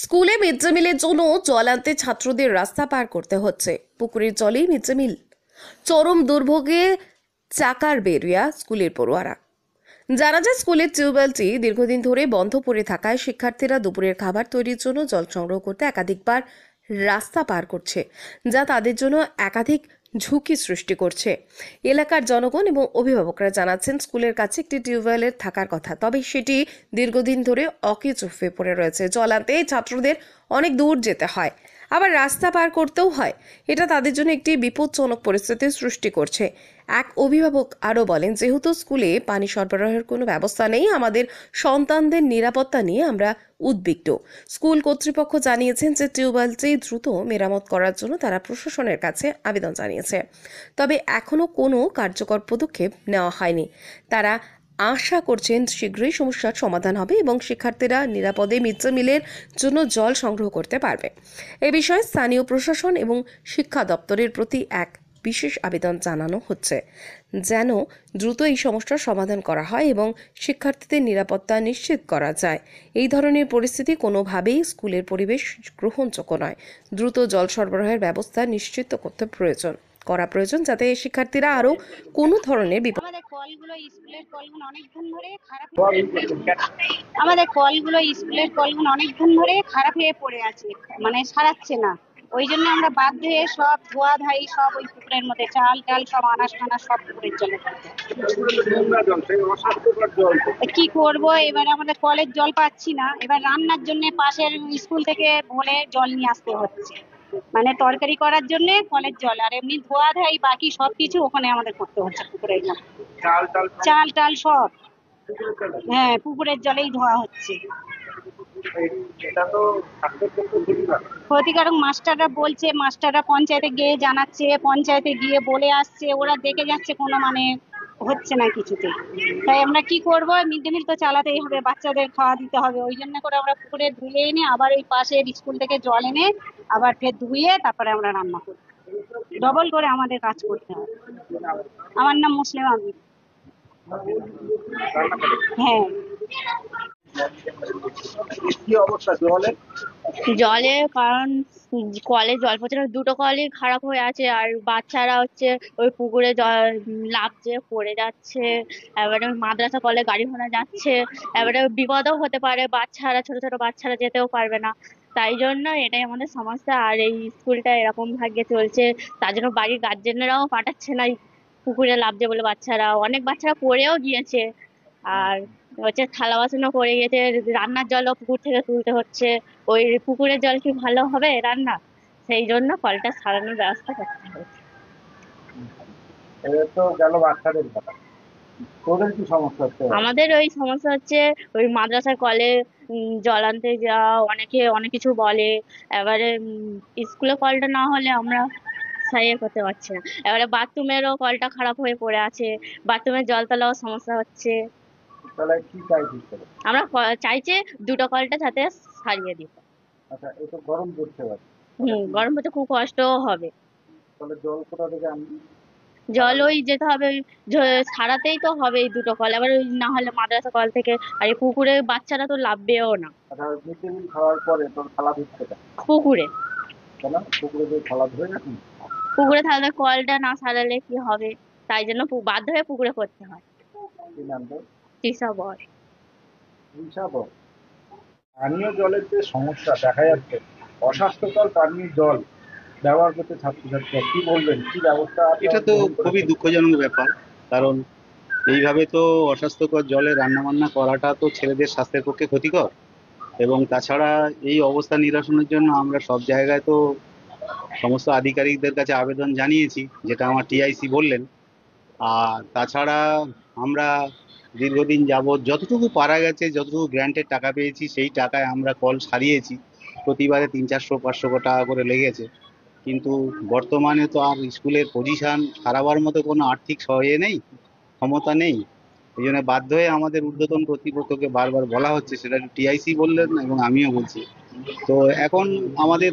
স্কুলে mid day মিলের জন্য জল আনতে ছাত্রদের রাস্তা পার করতে হচ্ছে। পুকুরের জলেই মিড ডে মিল। চরম দুর্ভোগে চাকার বেরিয়া স্কুলের পড়ুয়ারা। জানা যায়, স্কুলের টিউবওয়েলটি দীর্ঘদিন ধরে বন্ধ পড়ে থাকায় শিক্ষার্থীরা দুপুরের খাবার তৈরির জন্য জল সংগ্রহ করতে একাধিকবার রাস্তা পার করছে, যা তাদের জন্য একাধিক ঝুঁকি সৃষ্টি করছে। এলাকার জনগণ এবং অভিভাবকরা জানাচ্ছেন, স্কুলের কাছে একটি টিউবওয়েলের থাকার কথা, তবে সেটি দীর্ঘদিন ধরে অকেজো হয়ে পড়ে রয়েছে। জল আনতে ছাত্রদের অনেক দূর যেতে হয়, আবার রাস্তা পার করতেও হয়। এটা তাদের জন্য একটি বিপজ্জনক পরিস্থিতির সৃষ্টি করছে। এক অভিভাবক আরও বলেন, যেহেতু স্কুলে পানি সরবরাহের কোনো ব্যবস্থা নেই, আমাদের সন্তানদের নিরাপত্তা নিয়ে আমরা উদ্বিগ্ন। স্কুল কর্তৃপক্ষ জানিয়েছেন যে টিউবওয়েলটি দ্রুত মেরামত করার জন্য তারা প্রশাসনের কাছে আবেদন জানিয়েছে, তবে এখনো কোনো কার্যকর পদক্ষেপ নেওয়া হয়নি। তারা আশা করছেন শীঘ্রই সমস্যার সমাধান হবে এবং শিক্ষার্থীরা নিরাপদে মিড ডে মিলের জন্য জল সংগ্রহ করতে পারবে। এ বিষয়ে স্থানীয় প্রশাসন এবং শিক্ষা দপ্তরের প্রতি এক বিশেষ আবেদন জানানো হচ্ছে, যেন দ্রুত এই সমস্যার সমাধান করা হয় এবং শিক্ষার্থীদের নিরাপত্তা নিশ্চিত করা যায়। এই ধরনের পরিস্থিতি কোনোভাবেই স্কুলের পরিবেশ গ্রহণযোগ্য নয়। দ্রুত জল সরবরাহের ব্যবস্থা নিশ্চিত করতে করা প্রয়োজন, যাতে শিক্ষার্থীরা আরও কোনো ধরনের বিপদ। আমাদের কলগুলো স্কুলের কলগুলো অনেকদিন ধরে খারাপ আমাদের কলগুলো স্কুলের কলগুলো অনেকদিন ধরে খারাপ হয়ে পড়ে আছে, মানে সারাচ্ছে না। ওই জন্য আমরা বাধ্য হয়ে সব ধোয়া ধাই সব ওই পুকুরের মধ্যে চাল টাল সব আনাজ টানাজ সব পুকুরের জলে কি করব, এবার আমাদের কলের জল পাচ্ছি না। এবার রান্নার জন্য পাশের স্কুল থেকে বলে জল নিয়ে আসতে হচ্ছে, মানে তরকারি করার জন্য কলের জল, আর এমনি ধোয়া ধাই বাকি সবকিছু ওখানে আমাদের করতে হচ্ছে পুকুরের জল। চাল টাল সব হ্যাঁ পুকুরের জলেই ধোয়া হচ্ছে। ক্ষতিকারক। মাস্টাররা বলছে, মাস্টাররা পঞ্চায়েতে গিয়ে জানাচ্ছে, পঞ্চায়েতে গিয়ে বলে আসছে, ওরা দেখে যাচ্ছে, কোনো মানে হচ্ছে না কিছুতে। তাই আমরা কি করব, মিড ডে মিল তো চালাতেই হবে, বাচ্চাদের খাওয়া দিতে হবে। ওই জন্য করে আমরা পুকুরে ধুয়ে এনে আবার ওই পাশের স্কুল থেকে জল এনে আবার ফের ধুয়ে তারপরে আমরা রান্না করি। ডবল করে আমাদের কাজ করতে হয়। আমার নাম মুসলিম আবি। হ্যাঁ। কি অবস্থা জলের? জলের কারণ কলে জল পড়ছে না, দুটো কলই খারাপ হয়ে আছে, আর বাচ্চারা হচ্ছে ওই পুকুরে জল লাফছে পড়ে যাচ্ছে। এবারে মাদ্রাসা কলে গাড়ি ঘোড়া যাচ্ছে, এবারে বিপদও হতে পারে, বাচ্চারা ছোট ছোট বাচ্চারা যেতেও পারবে না। তাই জন্য এটাই আমাদের সমস্যা। আর এই স্কুলটা এরকম ভাগ্যে চলছে, তার জন্য বাড়ির গার্জেনরাও পাঠাচ্ছে না এই পুকুরে লাফছে বলে। অনেক বাচ্চারা পড়েও গিয়েছে, আর হচ্ছে থালা বাসনও পড়ে গেছে, রান্নার জলও পুকুর থেকে তুলতে হচ্ছে। ওই পুকুরের জল কি ভালো হবে রান্না? সেই জন্য কলটা সারানোর ব্যবস্থা করতে হবে। এটা তো গেল বাচ্চাদের কথা, তোদের কি সমস্যা হচ্ছে? আমাদের ওই সমস্যা হচ্ছে ওই মাদ্রাসার কলে জল আনতে যাওয়া, অনেকে অনেক কিছু বলে। এবারে স্কুলে কলটা না হলে আমরা সাইয়ে করতে পারছি না। এবারে বাথরুমেরও কলটা খারাপ হয়ে পড়ে আছে, বাথরুমের জল তোলাও সমস্যা হচ্ছে। তাহলে কি চাইছিস তোরা? আমরা চাইছি দুটো কলটা যাতে সারিয়ে দিতে। আচ্ছা, এই তো গরম পড়ছে এবার, গরম হতে খুব কষ্টও হবে। তাহলে জল কোথা থেকে আনবি? জল ওই যেতে হবে, সারাতেই তো হবে এই দুটো কল, আবার ওই না হলে মাদ্রাসা কল থেকে। আর এই পুকুরে বাচ্চারা তো লাভবেও না। আচ্ছা, মিড ডে মিল খাওয়ার পরে তোর থালা ধুচ্ছে না পুকুরে কেন? পুকুরে যে থালা ধুয়ে না কি? পুকুরে থাকলে কলটা না সারালে কি হবে, তাই জন্য বাধ্য হয়ে পুকুরে করতে হয়। কি নাম তোর? তৃষা বর। পানীয় জলের যে সমস্যা দেখা যাচ্ছে, অস্বাস্থ্যকর পানীয় জল ব্যবহার করতে ছাত্রছাত্রীরা, কি বলবেন, কি ব্যবস্থা? এটা তো খুবই দুঃখজনক ব্যাপার, কারণ এইভাবে তো অস্বাস্থ্যকর জলে রান্নাবান্না করাটা তো ছেলেদের স্বাস্থ্যের পক্ষে ক্ষতিকর। এবং তাছাড়া এই অবস্থা নিরসনের জন্য আমরা সব জায়গায় তো সমস্ত আধিকারিকদের কাছে আবেদন জানিয়েছি, যেটা আমার টিআইসি বললেন। আর তাছাড়া আমরা দীর্ঘদিন যাবৎ যতটুকু পারা গেছে, যতটুকু গ্র্যান্টের টাকা পেয়েছি, সেই টাকায় আমরা কল সারিয়েছি। প্রতিবারে 300-400 টাকা করে লেগেছে। কিন্তু বর্তমানে তো আর স্কুলের পজিশন সারাবার মতো কোনো আর্থিক নেই, ক্ষমতা নেই। এই জন্য বাধ্য হয়ে আমাদের ঊর্ধ্বতন কর্তৃপক্ষকে বারবার বলা হচ্ছে, সেটা টিআইসি বললেন এবং আমিও বলছি। তো এখন আমাদের